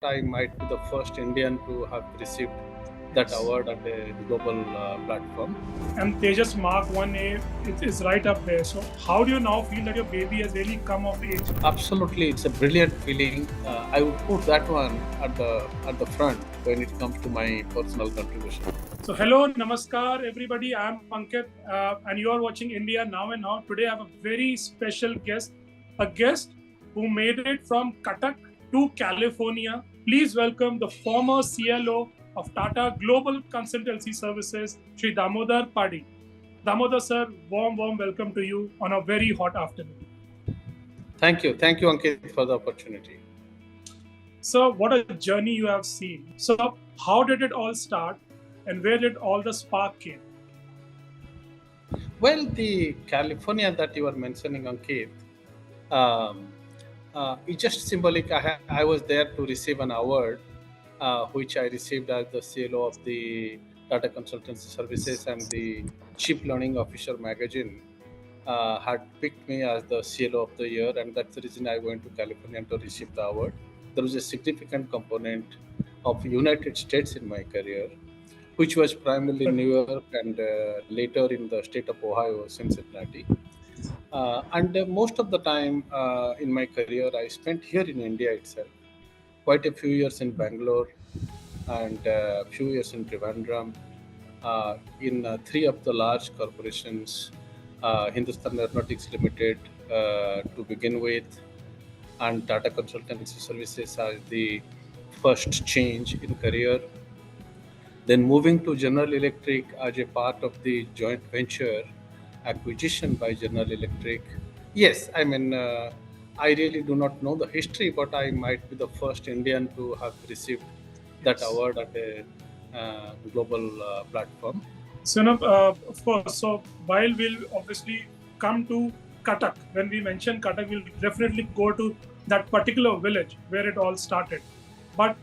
I might be the first Indian to have received that Yes. award at a global platform. And Tejas Mark 1A is right up there. So, how do you now feel that your baby has really come of age? Absolutely, it's a brilliant feeling. I would put that one at the front when it comes to my personal contribution. So, hello, namaskar, everybody. I'm Ankit, and you are watching India Now and Now. Today, I have a very special guest, a guest who made it from Cuttack to California. Please welcome the former CLO of Tata Global Consultancy Services, Sri Damodar Padi. Damodar sir, warm welcome to you on a very hot afternoon. Thank you, Ankit, for the opportunity. So, what a journey you have seen. So, how did it all start, and where did all the spark came? Well, the California that you were mentioning, Ankit, um, it's just symbolic. I was there to receive an award, which I received as the CLO of the Data Consultancy Services, and the Chief Learning Officer magazine had picked me as the CLO of the year, and that's the reason I went to California to receive the award. There was a significant component of United States in my career, which was primarily New York and later in the state of Ohio, Cincinnati. And most of the time in my career, I spent here in India itself. Quite a few years in Bangalore and a few years in Trivandrum, in three of the large corporations, Hindustan Aeronautics Limited to begin with, and Tata Consultancy Services as the first change in career. Then moving to General Electric as a part of the joint venture acquisition by General Electric. Yes, I mean, I really do not know the history, but I might be the first Indian to have received that Yes. award at a global platform. So, of course, so while we'll obviously come to Cuttack, when we mention Cuttack, we'll definitely go to that particular village where it all started. But,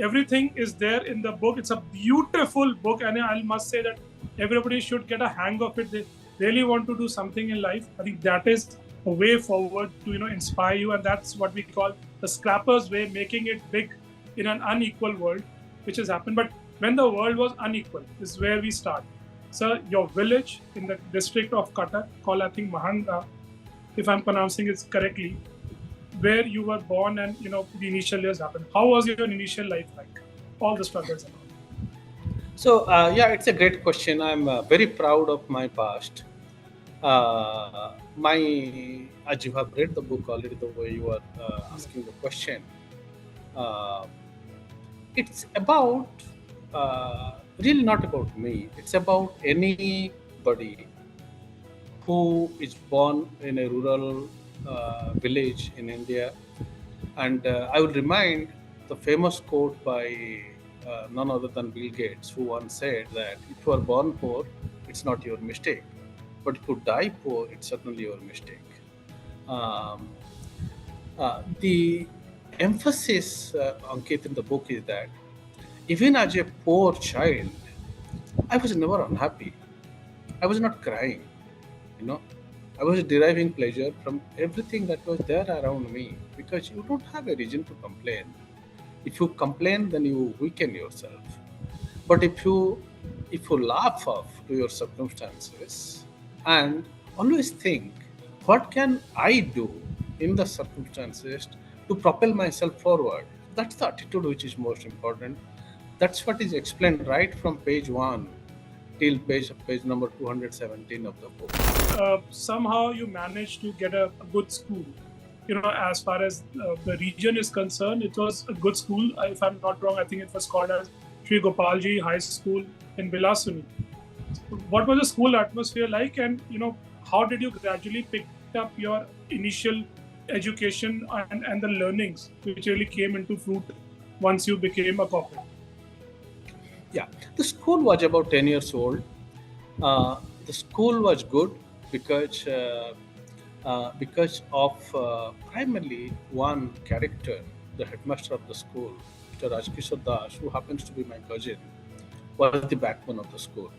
everything is there in the book. It's a beautiful book, and I must say that everybody should get a hang of it. They really want to do something in life. I think that is a way forward to, inspire you, and that's what we call the scrappers way, making it big in an unequal world, which has happened. But when the world was unequal, is where we start. So your village in the district of Cuttack, called I think Mahanga, if I'm pronouncing it correctly, where you were born and the initial years happened. How was your initial life like? All the struggles and all. So, yeah, it's a great question. I'm very proud of my past. As you have read the book already, the way you are asking the question, uh, it's about really not about me. It's about anybody who is born in a rural village in India. And I will remind the famous quote by none other than Bill Gates, who once said that if you are born poor, it's not your mistake. But if you die poor, it's certainly your mistake. Um, the emphasis, Ankit, in the book is that even as a poor child, I was never unhappy. I was not crying, you know. I was deriving pleasure from everything that was there around me because you don't have a reason to complain. If you complain, then you weaken yourself. But if you laugh off to your circumstances and always think, what can I do in the circumstances to propel myself forward? That's the attitude which is most important. That's what is explained right from page one till page number 217 of the book. Somehow you managed to get a good school. As far as the region is concerned, it was a good school. If I'm not wrong, I think it was called as Sri Gopalji High School in Bilasuni. What was the school atmosphere like, and how did you gradually pick up your initial education and the learnings which really came into fruit once you became a corporate? Yeah, the school was about 10 years old. The school was good because of primarily one character, the headmaster of the school, Mr. Rajkishore Das, who happens to be my cousin, was the backbone of the school.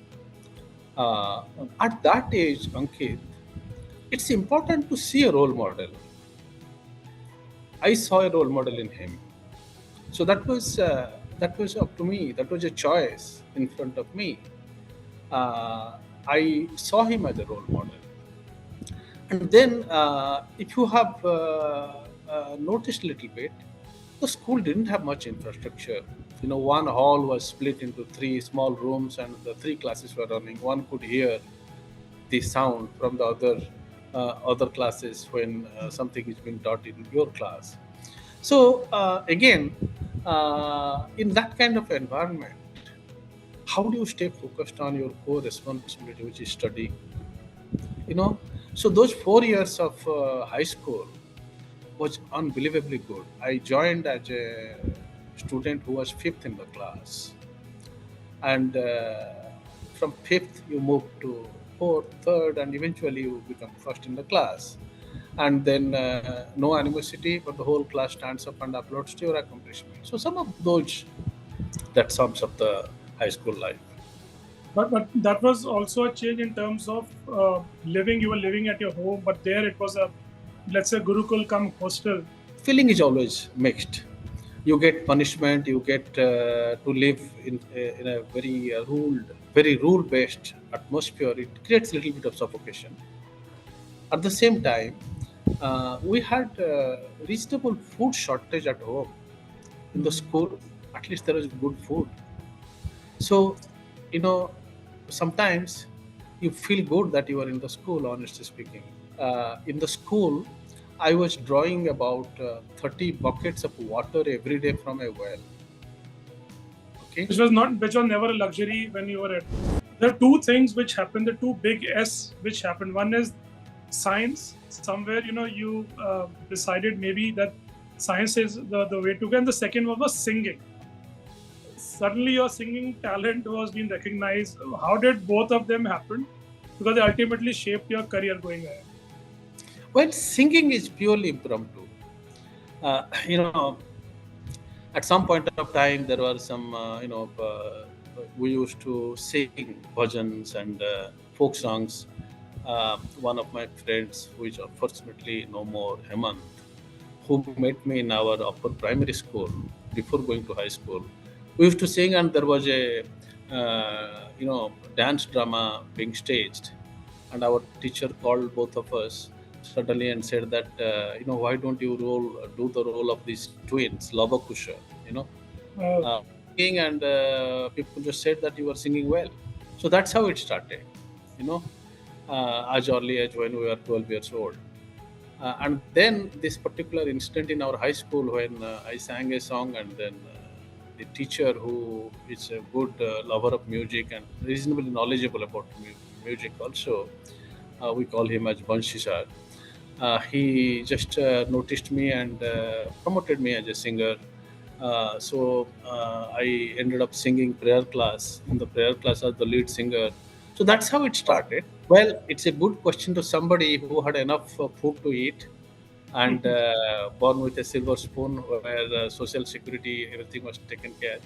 Uh, at that age, Ankit, it's important to see a role model. I saw a role model in him. So that was up to me. That was a choice in front of me. I saw him as a role model. And then, if you have noticed a little bit, the school didn't have much infrastructure. One hall was split into three small rooms, and the three classes were running. One could hear the sound from the other classes when something is being taught in your class. So again, in that kind of environment, how do you stay focused on your core responsibility, which is study? you know so those 4 years of high school was unbelievably good. I joined as a student who was fifth in the class, and from fifth you move to fourth, third, and eventually you become first in the class. And then no animosity, but the whole class stands up and uploads to your accomplishment. So some of those, that sums up the high school life. But that was also a change in terms of living. You were living at your home, but there it was a, let's say, Gurukul come hostel. Feeling is always mixed. You get punishment, you get to live in a very rule based atmosphere. It creates a little bit of suffocation. At the same time, we had reasonable food shortage at home. In the school, at least there was good food. So, you know, sometimes you feel good that you are in the school, honestly speaking. In the school, I was drawing about 30 buckets of water every day from a well. Okay. Which was never a luxury when you were at. There are two things which happened. The two big S which happened. One is science. Somewhere you decided maybe that science is the way to go, and the second one was singing. Suddenly, your singing talent was being recognized. How did both of them happen? Because they ultimately shaped your career going ahead. Well, singing is purely impromptu. Uh, you know, at some point of time, there were some, we used to sing bhajans and folk songs. One of my friends, who is unfortunately no more, Hemant, who met me in our upper primary school before going to high school. We used to sing, and there was a dance drama being staged, and our teacher called both of us suddenly and said that why don't you do the role of these twins, Lavakusha, you know, Uh, singing, and people just said that you were singing well. So that's how it started, you know, as early as when we were 12 years old. And then this particular incident in our high school when I sang a song, and then the teacher, who is a good lover of music and reasonably knowledgeable about music also, we call him as Banshi sir. He just noticed me and promoted me as a singer. So I ended up singing prayer class in the prayer class as the lead singer. So that's how it started. Well, it's a good question to somebody who had enough food to eat and born with a silver spoon, where social security, everything was taken care.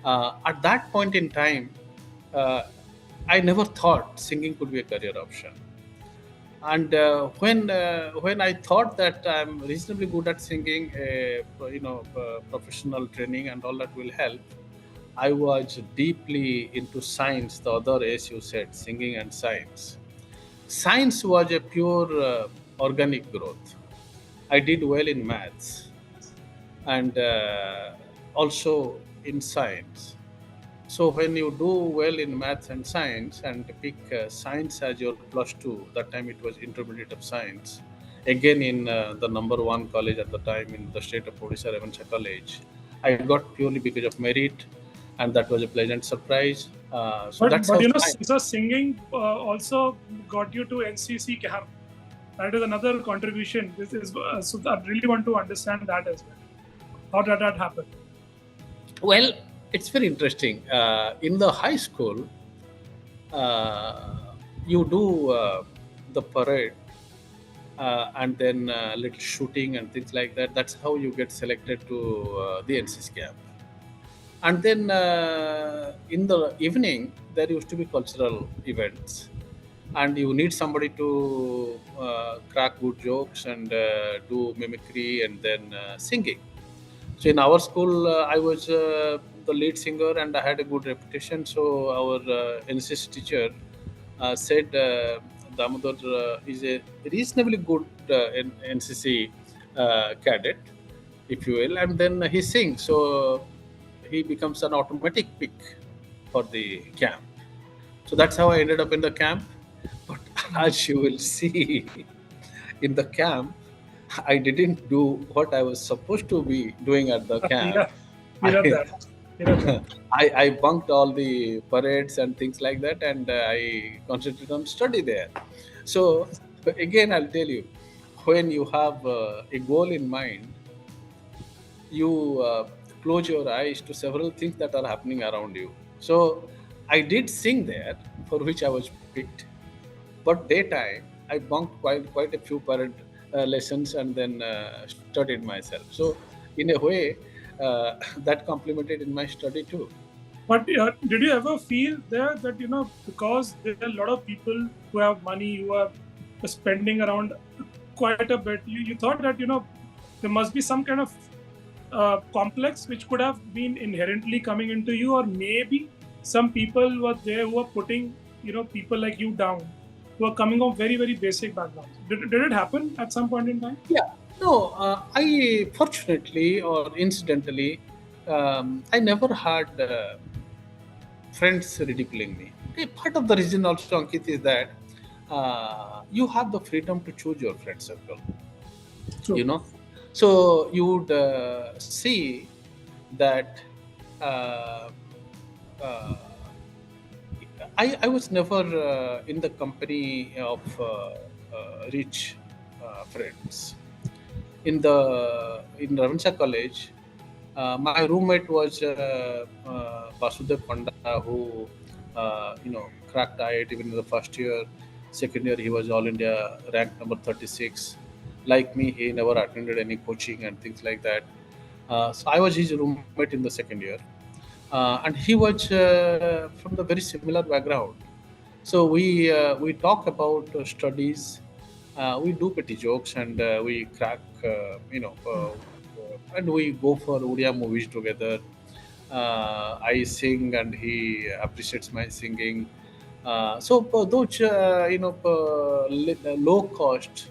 At that point in time, uh, I never thought singing could be a career option. And when I thought that I'm reasonably good at singing, professional training and all that will help, I was deeply into science. The other, as you said, singing and science. Science was a pure organic growth. I did well in maths and also in science. So when you do well in maths and science and pick science as your plus two, that time it was intermediate of science. Again in the number one college at the time in the state of Odisha, Revancha College, I got purely because of merit, and that was a pleasant surprise. So but that's but how science. so singing also got you to NCC camp. That is another contribution. This is so I really want to understand that as well. How did that happen? Well, it's very interesting. In the high school, you do the parade and then little shooting and things like that. That's how you get selected to the NCC camp. And then in the evening, there used to be cultural events, and you need somebody to crack good jokes and do mimicry and then singing. So in our school, I was the lead singer and I had a good reputation. So our NCS teacher said Damodar is a reasonably good NCC cadet, if you will, and then he sings. So he becomes an automatic pick for the camp. So that's how I ended up in the camp. But as you will see, in the camp, I didn't do what I was supposed to be doing at the camp. Yeah, we read I, that. We read that. I bunked all the parades and things like that, and I concentrated on study there. So again, I'll tell you, when you have a goal in mind, you close your eyes to several things that are happening around you. So I did sing there, for which I was picked. But daytime, I bunked quite a few parent lessons and then studied myself. So in a way, that complemented in my study too. But did you ever feel there that, because there are a lot of people who have money, who are spending around quite a bit, you thought that, there must be some kind of complex which could have been inherently coming into you, or maybe some people were there who are putting, people like you down, who are coming from very, very basic backgrounds. Did it happen at some point in time? Yeah. No, I fortunately or incidentally, I never had friends ridiculing me. Okay, part of the reason also, Ankit, is that you have the freedom to choose your friend circle. True. You know, so you would see that uh, uh, I was never in the company of rich friends. In Ravenshaw College, my roommate was Vasudev Panda, who cracked IIT even in the first year. Second year, he was All India ranked number 36. Like me, he never attended any coaching and things like that. So I was his roommate in the second year, and he was from the very similar background. So we talk about studies, we do petty jokes, and we crack, and we go for Odia movies together. I sing, and he appreciates my singing. So those low cost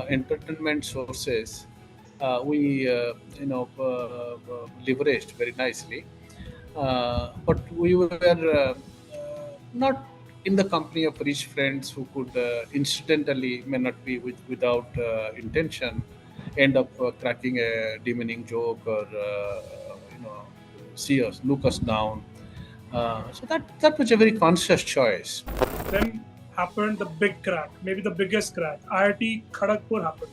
entertainment sources, we leveraged very nicely. But we were not in the company of rich friends who could incidentally, may not be without intention, end up cracking a demeaning joke or see us, look us down. So that was a very conscious choice. Then happened the big crack, maybe the biggest crack. IIT Kharagpur happened.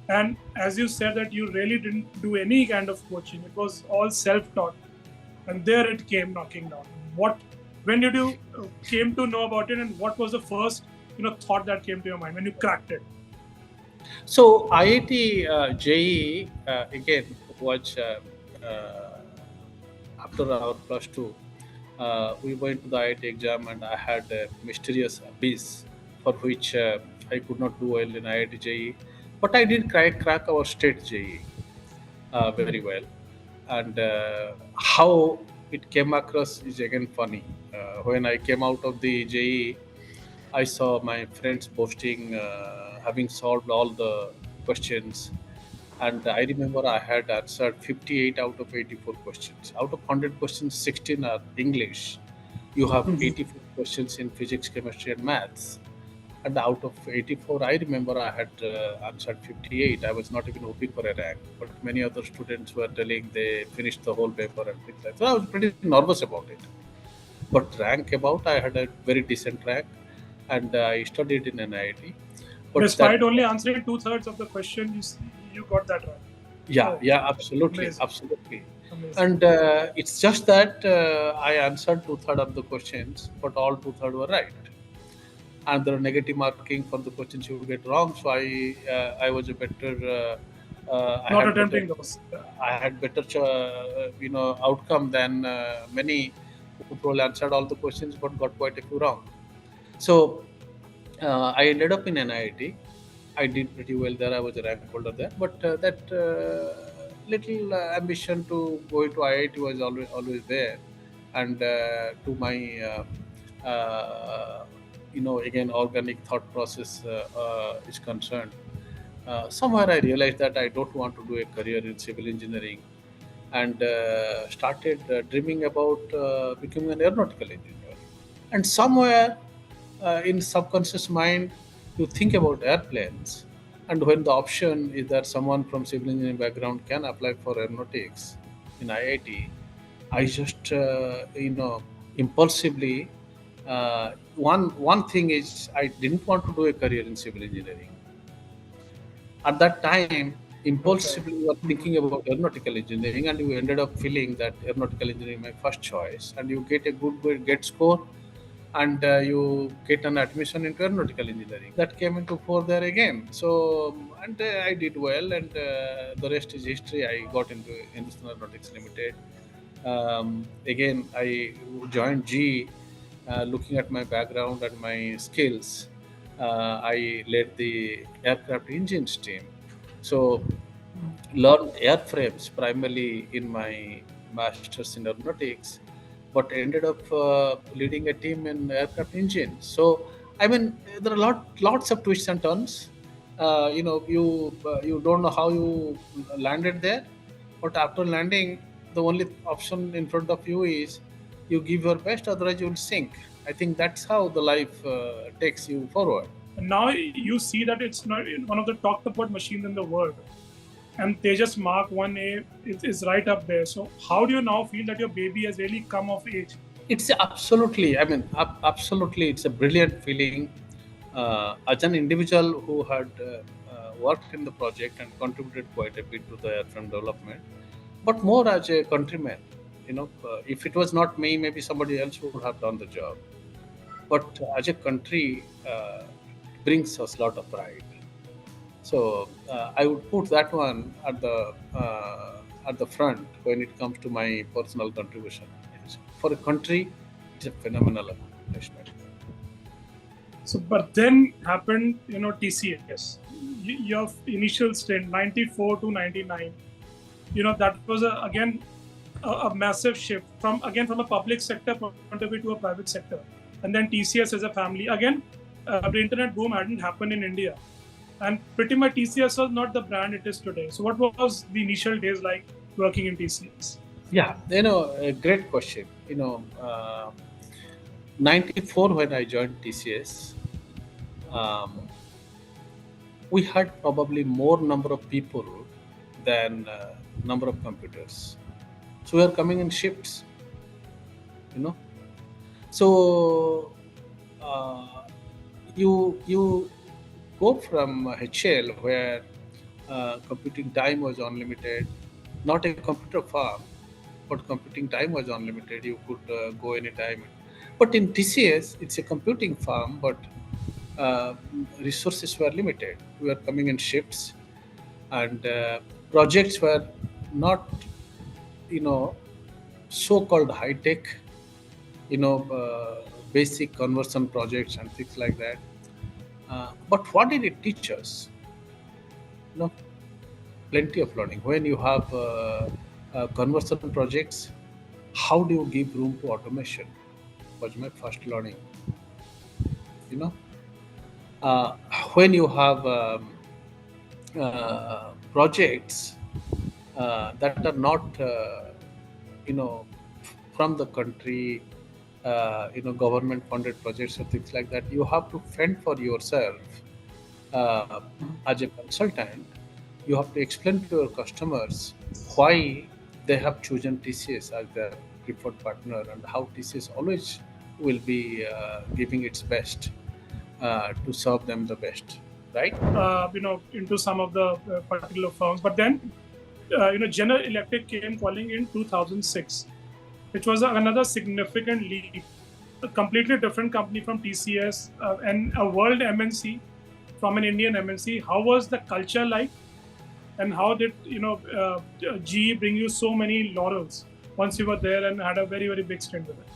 And as you said that you really didn't do any kind of coaching, it was all self-taught. And there it came knocking down. When did you came to know about it, and what was the first thought that came to your mind when you cracked it? So IIT JEE again was after our plus two. We went to the IIT exam, and I had a mysterious abyss for which I could not do well in IIT JEE, but I did crack our state JEE very well. And how it came across is again funny. When I came out of the JEE, I saw my friends boasting, having solved all the questions. And I remember I had answered 58 out of 84 questions. Out of 100 questions, 16 are English. You have 84 questions in physics, chemistry, and maths. And out of 84, I remember I had answered 58. I was not even hoping for a rank. But many other students were telling they finished the whole paper and things like that. So I was pretty nervous about it. But rank about, I had a very decent rank, and I studied in NIT. But that, Despite only answering two-thirds of the question, you got that right. yeah, Oh, yeah, absolutely, amazing. absolutely. Amazing. And it's just that I answered two-thirds of the questions, but all two-thirds were right. And there are negative marking for the questions you get wrong. So I was a better. I Not had better. attempting those. I had better, outcome than many who probably answered all the questions but got quite a few wrong. So I ended up in NIT. I did pretty well there. I was a rank holder there, but that little ambition to go into IIT was always there, and to my again organic thought process is concerned. Somewhere I realized that I don't want to do a career in civil engineering, and started dreaming about becoming an aeronautical engineer. And somewhere in subconscious mind, you think about airplanes, and when the option is that someone from civil engineering background can apply for aeronautics in IIT, I just impulsively. One thing is I didn't want to do a career in civil engineering. At that time, Okay. impulsively you were Mhm. thinking about aeronautical engineering, and you ended up feeling that aeronautical engineering is my first choice, and you get a good get score, and you get an admission into aeronautical engineering. That came into four there again. So and I did well, and the rest is history. I got into Hindustan Aeronautics Limited. Again, I joined G. Looking at my background and my skills, I led the aircraft engines team. So learned airframes primarily in my master's in aeronautics, but ended up leading a team in aircraft engines. So I mean, there are lots of twists and turns. You don't know how you landed there, but after landing, the only option in front of you is you give your best, otherwise you will sink. I think that's how the life takes you forward. And now you see that it's not one of the talked about machines in the world, and they just mark 1A is right up there. So how do you now feel that your baby has really come of age? It's absolutely, I mean, absolutely, it's a brilliant feeling as an individual who had worked in the project and contributed quite a bit to the airframe development, but more as a countryman. If it was not me, maybe somebody else would have done the job. But as a country, it brings us a lot of pride. So I would put that one at the front when it comes to my personal contribution. For a country, it's a phenomenal accomplishment. So, but then happened, TCS. Your initial stint, 94 to 99. That was again a massive shift from a public sector point of view to a private sector. And then TCS as a family. Again, the internet boom hadn't happened in India. And pretty much TCS was not the brand it is today. So what was the initial days like working in TCS? Yeah, a great question. 94 when I joined TCS, um, we had probably more number of people than number of computers. So we are coming in shifts, you know. So uh, you go from HL where computing time was unlimited, not a computer farm, but computing time was unlimited. You could go anytime. But in TCS, it's a computing farm, but uh, resources were limited. We were coming in shifts, and projects were not, you know, so-called high-tech, basic conversion projects and things like that. But what did it teach us? You know, plenty of learning. When you have conversion projects, how do you give room to automation? Was my first learning. You know, uh, when you have projects that are not, from the country, government funded projects or things like that, you have to fend for yourself. uh, as a consultant, you have to explain to your customers why they have chosen TCS as their preferred partner, and how TCS always will be giving its best to serve them the best, right? Into some of the particular firms. But then, General Electric came calling in 2006, which was another significant leap. A completely different company from TCS, and a world MNC from an Indian MNC. How was the culture like, and how did GE bring you so many laurels once you were there and had a very very big stint with it?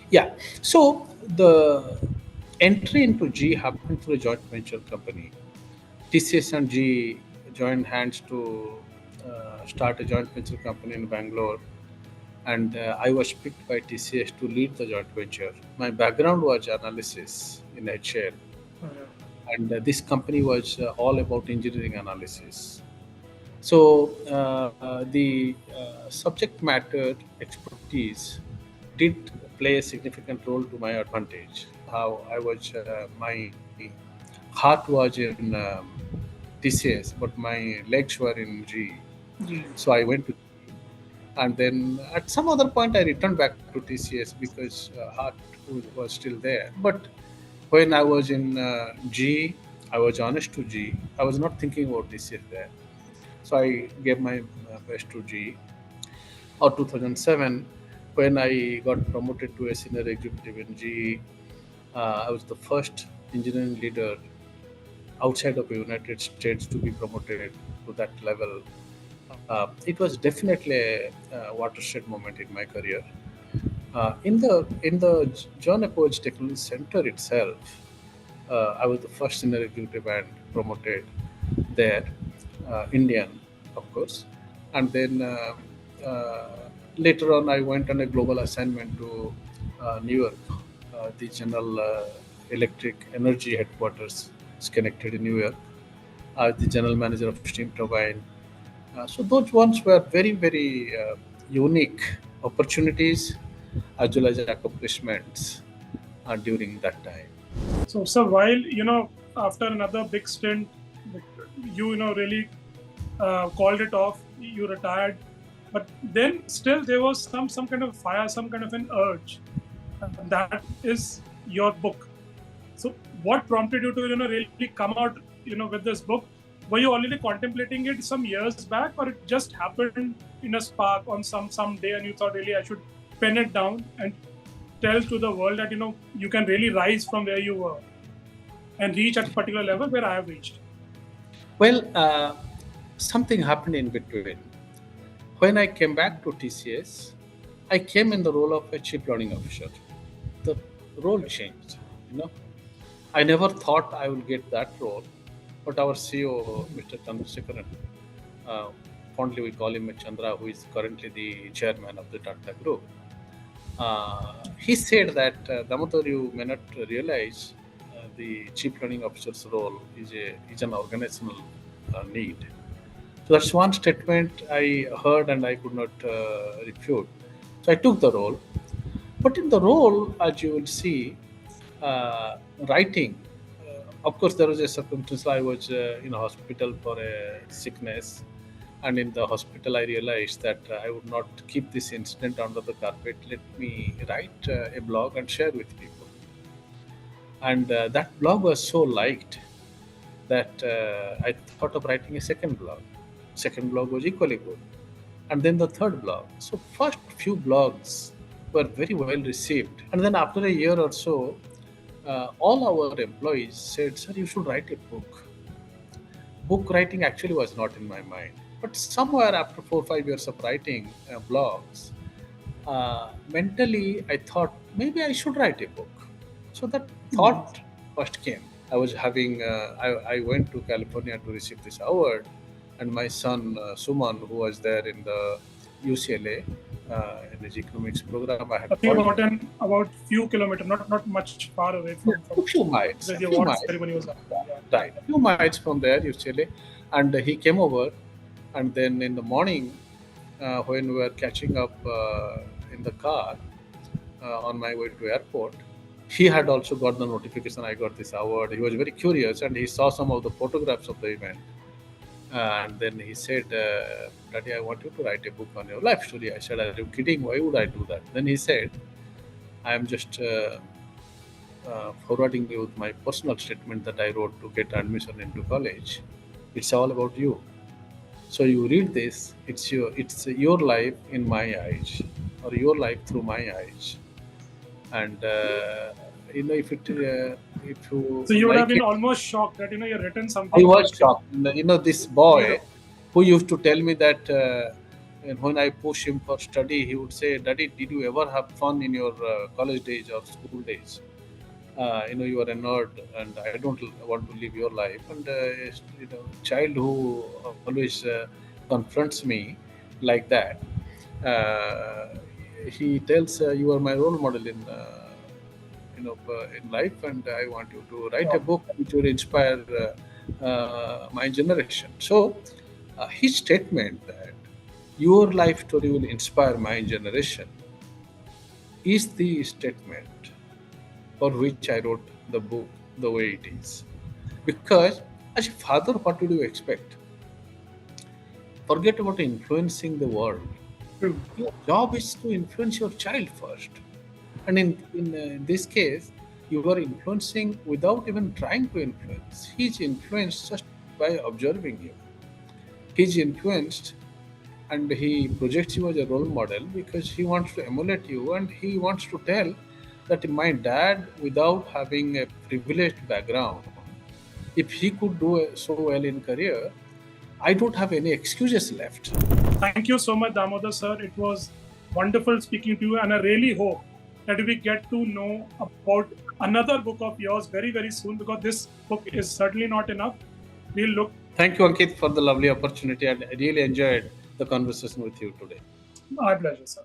Yeah. So the entry into G happened through a joint venture company. TCS and G joined hands to start a joint venture company in Bangalore, and I was picked by TCS to lead the joint venture. My background was analysis in HL, Yeah. and this company was all about engineering analysis. So the subject matter expertise did play a significant role to my advantage. How I was, my heart was in TCS, but my legs were in GE. Ji. So I went to, and then at some other point I returned back to TCS because heart was still there. But when I was in GE, I was honest to GE. I was not thinking about TCS there. So I gave my best to GE. Or 2007, when I got promoted to a senior executive in GE, I was the first engineering leader outside of the United States to be promoted to that level. It was definitely a watershed moment in my career. In the John Apple's Technology Center itself, I was the first senior executive and promoted there, Indian, of course. And then later on, I went on a global assignment to New York. The General Electric Energy headquarters is connected in New York. The general manager of steam turbine. So those ones were very, very unique opportunities as well as accomplishments during that time. So while after another big stint, really called it off. You retired, but then still there was some kind of fire, some kind of an urge, and that is your book. So what prompted you to really come out with this book? Were you already contemplating it some years back, or it just happened in a spark on some day, and you thought really I should pen it down and tell to the world that you can really rise from where you were and reach at a particular level where I have reached? Well, something happened in between. When I came back to TCS, I came in the role of a chief learning officer. The role changed. You know, I never thought I would get that role, but our CEO, Mr. Chandrasekharan, uh, fondly we call him Chandra, who is currently the chairman of the Tata Group. He said that Damodar, you may not realize the chief learning officer's role is an organizational need. So that's one statement I heard and I could not refute. So I took the role. But in the role, as you will see, writing, of course, there was a circumstance. I was in a hospital for a sickness, and in the hospital, I realized that I would not keep this incident under the carpet. Let me write a blog and share with people. And that blog was so liked that I thought of writing a second blog. Second blog was equally good, and then the third blog. So first few blogs were very well received, and then after a year or so, all our employees said, "Sir, you should write a book." Book writing actually was not in my mind, but somewhere after 4 5 years of writing blogs, mentally I thought maybe I should write a book. So that thought first came. I was having, I went to California to receive this award, and my son Suman, who was there in the UCLA in his economics program, I I had think called him. about few kilometers, not much far away Yeah, from a few miles, where a the few award miles, ceremony was happening. Yeah. right, a few miles from there, UCLA, and he came over, and then in the morning, when we were catching up in the car on my way to airport, he had also got the notification I got this award. He was very curious, and he saw some of the photographs of the event. And then he said, Daddy, I want you to write a book on your life story. I said, Are you kidding? Why would I do that? Then he said, I am just forwarding you with my personal statement that I wrote to get admission into college. It's all about you. So you read this. It's your life in my eyes, or your life through my eyes. And if you So you would have like been it, almost shocked that you've written I something was which shocked. This zero. boy who used to tell me that when I push him for study, he would say, "Daddy, did you ever have fun in your college days or school days? You are a nerd, and I don't want to live your life." And child who always confronts me like that, uh, he tells, "You are my role model in life, and I want you to write a Wow. book which will inspire my generation." So, his statement that your life story will inspire my generation is the statement for which I wrote the book the way it is. Because as a father, what would you expect? Forget about influencing the world. True. Your job is to influence your child first. And in this case, you are influencing without even trying to influence. He's influenced just by observing you. He's influenced and he projects you as a role model because he wants to emulate you and he wants to tell that my dad, without having a privileged background, if he could do so well in career, I don't have any excuses left. Thank you so much, Damodar sir. It was wonderful speaking to you, and I really hope that we get to know about another book of yours very, very soon, because this book is certainly not enough. We'll look. Thank you, Ankit, for the lovely opportunity, and I really enjoyed the conversation with you today. My pleasure, sir.